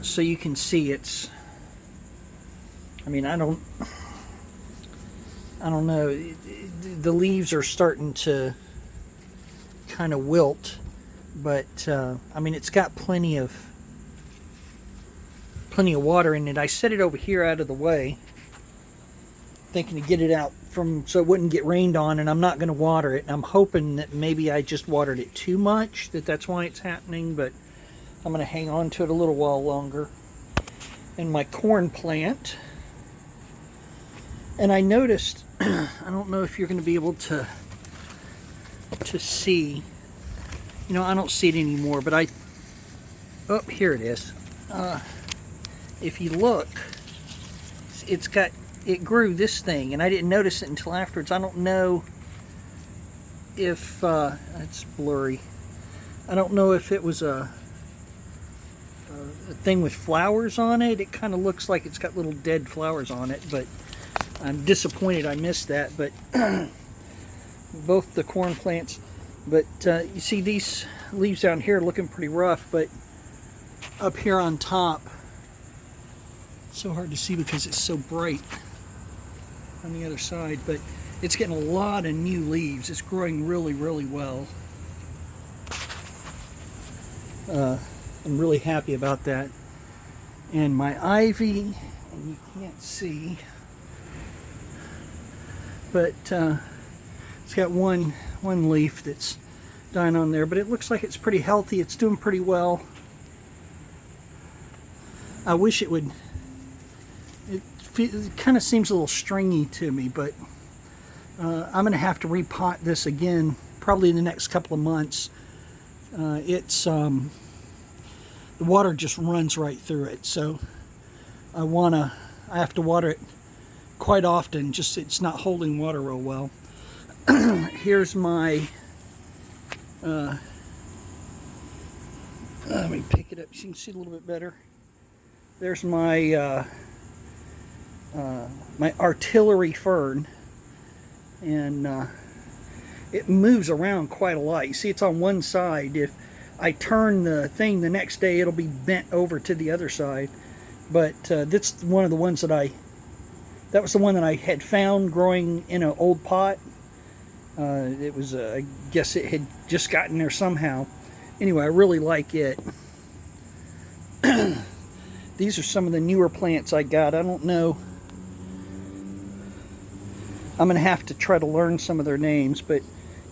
so you can see it's, I mean, I don't know. The leaves are starting to kind of wilt, but I mean, it's got plenty of water in it. I set it over here out of the way, thinking to get it out from so it wouldn't get rained on, and I'm not going to water it. I'm hoping that maybe I just watered it too much, that's why it's happening, but I'm going to hang on to it a little while longer. And my corn plant, and I noticed, I don't know if you're going to be able to see, you know, I don't see it anymore, but oh, here it is. If you look, it grew this thing, and I didn't notice it until afterwards. I don't know if, it's blurry. I don't know if it was a thing with flowers on it. It kind of looks like it's got little dead flowers on it, but I'm disappointed I missed that. But both the corn plants, but you see these leaves down here looking pretty rough, but up here on top, it's so hard to see because it's so bright on the other side, but it's getting a lot of new leaves. It's growing really, really well. I'm really happy about that. And my ivy, and you can't see, but it's got one leaf that's dying on there, but it looks like it's pretty healthy. It's doing pretty well. I wish it would, it kind of seems a little stringy to me, but I'm going to have to repot this again probably in the next couple of months. The water just runs right through it, so I have to water it quite often, just it's not holding water real well. Here's my let me pick it up so you can see a little bit better. There's my my artillery fern, and it moves around quite a lot. You see it's on one side. If I turn the thing the next day, it'll be bent over to the other side. But that's one of the ones that was the one that I had found growing in an old pot. It was, I guess it had just gotten there somehow. Anyway, I really like it. These are some of the newer plants I got. I don't know. I'm going to have to try to learn some of their names, but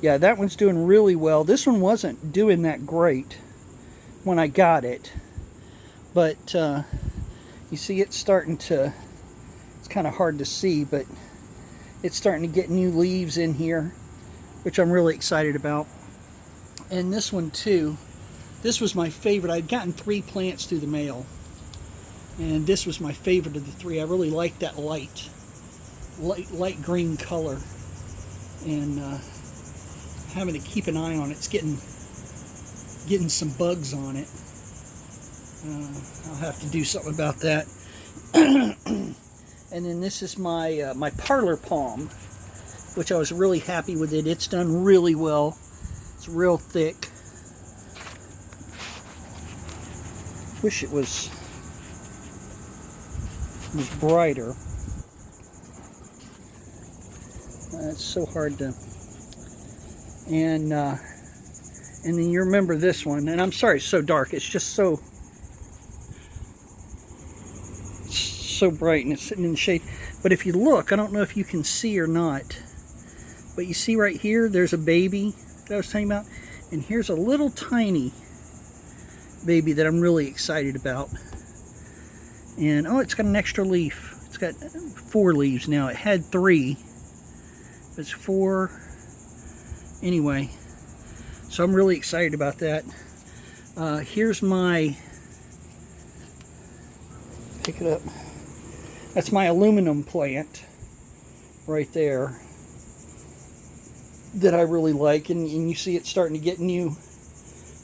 yeah, that one's doing really well. This one wasn't doing that great when I got it, but you see it's starting to, it's kind of hard to see, but it's starting to get new leaves in here, which I'm really excited about. And this one too, this was my favorite. I'd gotten 3 plants through the mail, and this was my favorite of the 3. I really liked that light green color, and having to keep an eye on it. It's getting some bugs on it. I'll have to do something about that. And then this is my my parlor palm, which I was really happy with it. It's done really well. It's real thick. Wish it was brighter. It's so hard to. And then you remember this one, and I'm sorry it's so dark. It's just so bright, and it's sitting in the shade. But if you look, I don't know if you can see or not, but you see right here, there's a baby that I was talking about, and here's a little tiny baby that I'm really excited about. And oh, it's got an extra leaf. It's got 4 leaves now. It had 3. It's 4. Anyway, so I'm really excited about that. Here's my, pick it up. That's my aluminum plant right there that I really like, and you see it's starting to get new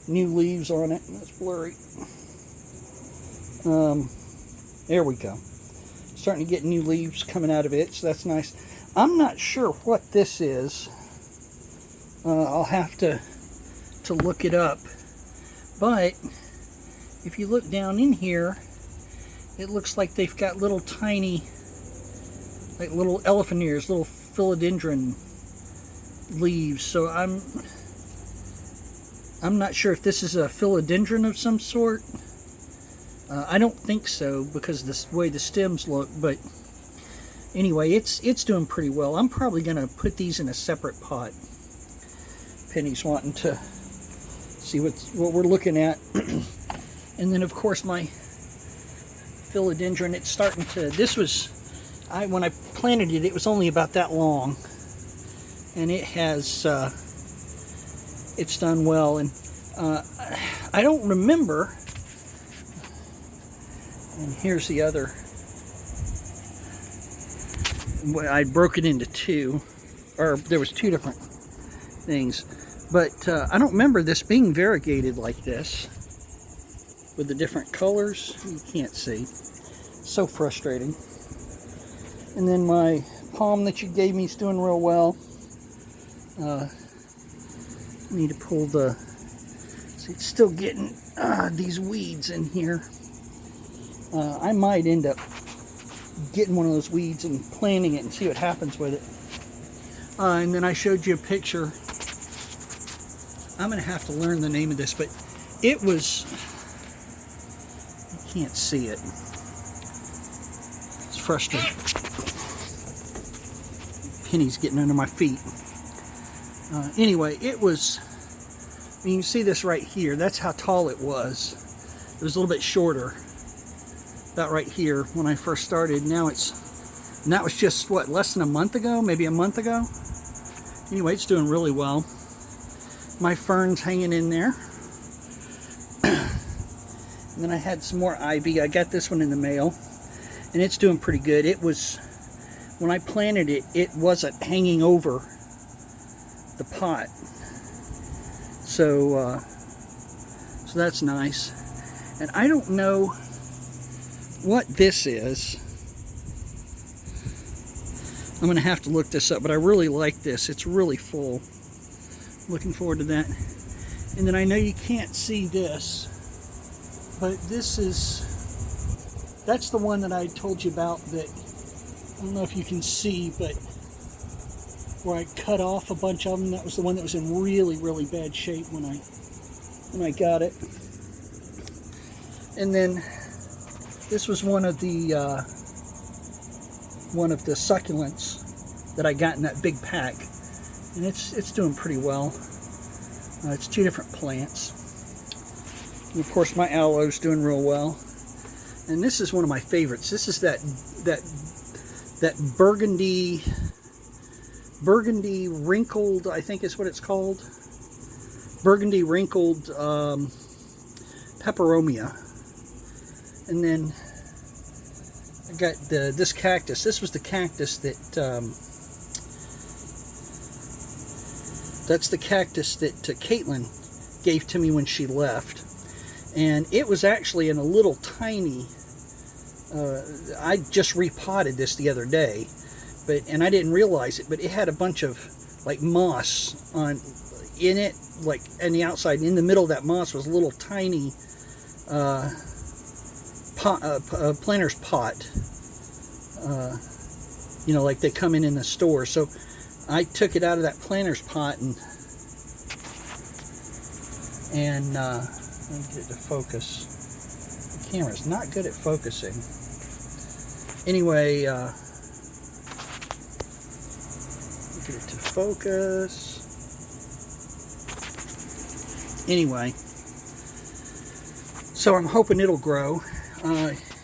leaves on it. That's blurry. There we go. Starting to get new leaves coming out of it, so that's nice. I'm not sure what this is. I'll have to look it up. But if you look down in here, it looks like they've got little tiny, like little elephant ears, little philodendron leaves. So I'm not sure if this is a philodendron of some sort. I don't think so because of the way the stems look, but anyway, it's doing pretty well. I'm probably going to put these in a separate pot. Penny's wanting to see what we're looking at. And then of course my philodendron, it's starting to, this was, when I planted it, it was only about that long, and it has, it's done well. And I don't remember, and here's the other, I broke it into two, or there was two different things, but I don't remember this being variegated like this with the different colors. You can't see. So frustrating. And then my palm that you gave me is doing real well. Need to pull the, see, it's still getting these weeds in here. I might end up getting one of those weeds and planting it and see what happens with it. And then I showed you a picture. I'm going to have to learn the name of this, but it was, you can't see it. It's frustrating. Penny's getting under my feet. Anyway, it was, you can see this right here. That's how tall it was. It was a little bit shorter, about right here when I first started. Now it's, and that was just, what, less than a month ago? Maybe a month ago? Anyway, it's doing really well. My fern's hanging in there. And then I had some more ivy. I got this one in the mail, and it's doing pretty good. It was, when I planted it, it wasn't hanging over the pot. So, so that's nice. And I don't know what this is. I'm going to have to look this up, but I really like this. It's really full. Looking forward to that. And then I know you can't see this, but this is, that's the one that I told you about that, I don't know if you can see, but where I cut off a bunch of them. That was the one that was in really, really bad shape when I got it. And then this was one of the succulents that I got in that big pack, and it's doing pretty well. It's two different plants. And of course, my aloe's doing real well. And this is one of my favorites. This is that burgundy wrinkled, I think is what it's called. Burgundy wrinkled peperomia. And then I got this cactus. This was the cactus that that's the cactus that Caitlin gave to me when she left, and it was actually in a little tiny. I just repotted this the other day, and I didn't realize it, but it had a bunch of like moss in it, like on the outside. In the middle of that moss was a little tiny planter's pot. You know, like they come in the store. So I took it out of that planter's pot and let me get it to focus. The camera's not good at focusing. Anyway, get it to focus. Anyway, so I'm hoping it'll grow.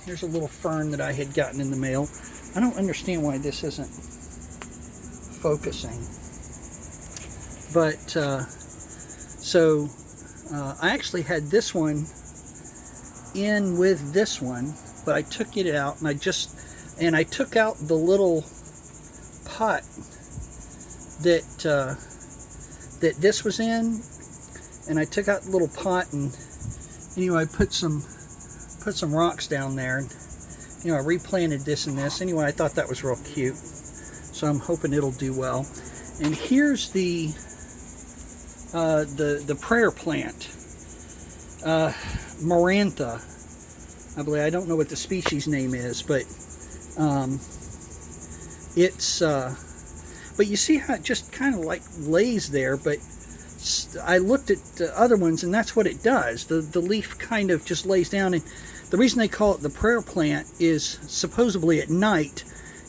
Here's a little fern that I had gotten in the mail. I don't understand why this isn't focusing. But, so, I actually had this one in with this one, but I took it out and I took out the little pot that, that this was in, and I took out the little pot, and anyway, I put some rocks down there, and you know, I replanted this and this. Anyway, I thought that was real cute, so I'm hoping it'll do well. And here's the prayer plant. Marantha, I believe. I don't know what the species name is, but it's but you see how it just kind of like lays there. But I looked at the other ones, and that's what it does. The leaf kind of just lays down, and the reason they call it the prayer plant is supposedly at night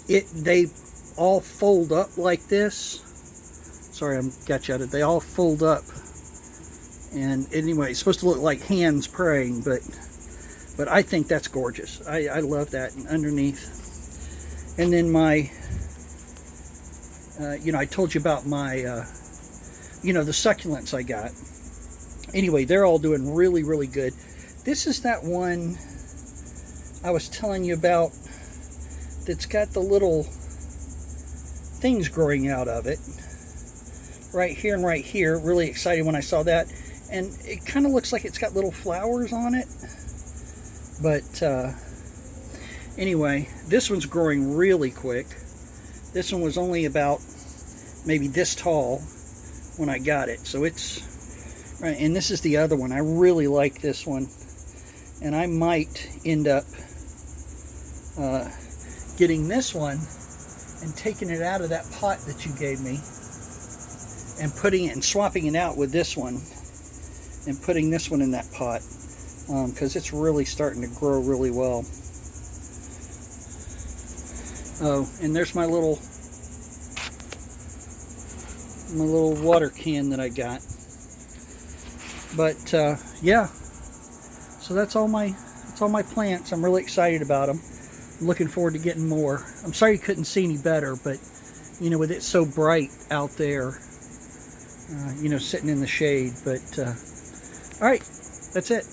they all fold up like this. Sorry, I got you out of it. They all fold up, and anyway, it's supposed to look like hands praying, but I think that's gorgeous. I love that. And underneath, and then my I told you about my the succulents I got. Anyway, they're all doing really, really good. This is that one I was telling you about that's got the little things growing out of it. Right here and right here. Really excited when I saw that. And it kind of looks like it's got little flowers on it. But anyway, this one's growing really quick. This one was only about maybe this tall when I got it. So it's right. And this is the other one. I really like this one. And I might end up getting this one and taking it out of that pot that you gave me and putting it and swapping it out with this one and putting this one in that pot because it's really starting to grow really well. Oh, and there's my little water can that I got. But yeah, so that's all my plants. I'm really excited about them. I'm looking forward to getting more. I'm sorry you couldn't see any better, but with it so bright out there, sitting in the shade. But all right, that's it.